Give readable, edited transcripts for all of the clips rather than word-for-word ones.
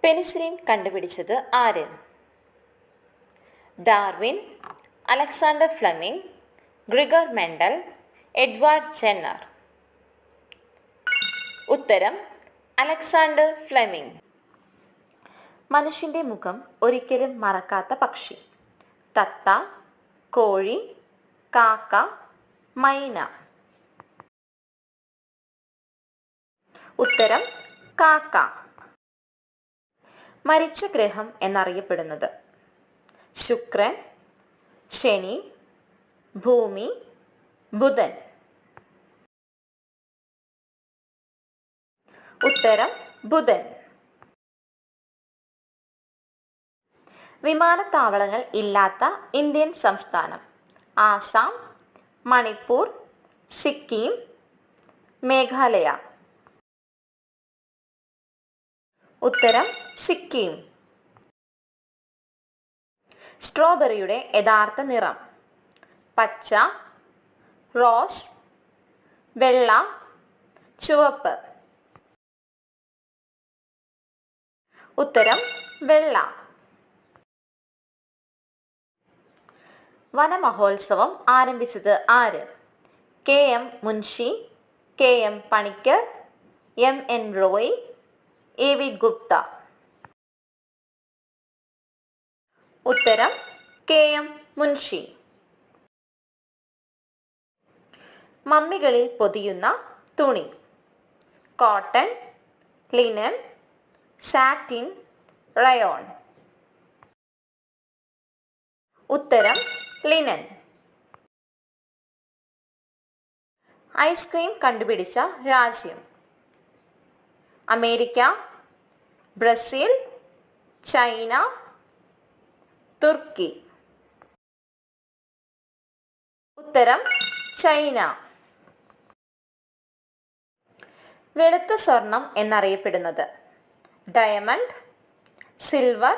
Penicillin കണ്ടുപിടിച്ചത് ആര്? Darwin, Alexander Fleming, Gregor Mendel, Edward Jenner. ഉത്തരം അലക്സാണ്ടർ ഫ്ലെമിംഗ്. മനുഷ്യൻ്റെ മുഖം ഒരിക്കലും മറക്കാത്ത പക്ഷി. തത്ത, കോഴി, കാക്ക, മൈന. ഉത്തരം കാക്ക. മരിച്ച ഗ്രഹം എന്നറിയപ്പെടുന്നത്? ശുക്രൻ, ശനി, ഭൂമി, ബുധൻ. ഉത്തരം ബുധൻ. വിമാനത്താവളങ്ങൾ ഇല്ലാത്ത ഇന്ത്യൻ സംസ്ഥാനം? ആസാം, മണിപ്പൂർ, സിക്കിം, മേഘാലയ. ഉത്തരം സിക്കിം. സ്ട്രോബെറിയുടെ യഥാർത്ഥ നിറം? പച്ച, റോസ്, വെള്ള, ചുവപ്പ്. ഉത്തരം വെള്ള. വനമഹോത്സവം ആരംഭിച്ചത് ആര്? KM Munshi, KM Panicker, MN Roy, AV Gupta. ഉത്തരം KM മുൻഷി. മമ്മികളിൽ പൊതിയുന്ന തുണി? Cotton, linen, satin, rayon. ഉത്തരം ലിനൻ. ഐസ്ക്രീം കണ്ടുപിടിച്ച രാജ്യം? അമേരിക്ക, ബ്രസീൽ, ചൈന, തുർക്കി. ഉത്തരം ചൈന. വെളുത്ത സ്വർണം എന്നറിയപ്പെടുന്നത്? Diamond, silver,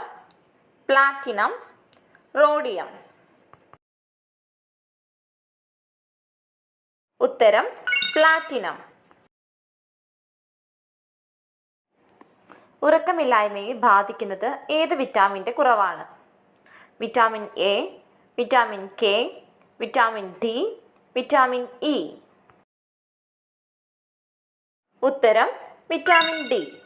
platinum, rhodium. ഉത്തരം പ്ലാറ്റിനം. ഉറക്കമില്ലായ്മയെ ബാധിക്കുന്നത് ഏത് വിറ്റാമിൻ്റെ കുറവാണ്? Vitamin A, vitamin K, vitamin D, vitamin E. ഉത്തരം വിറ്റാമിൻ ഡി.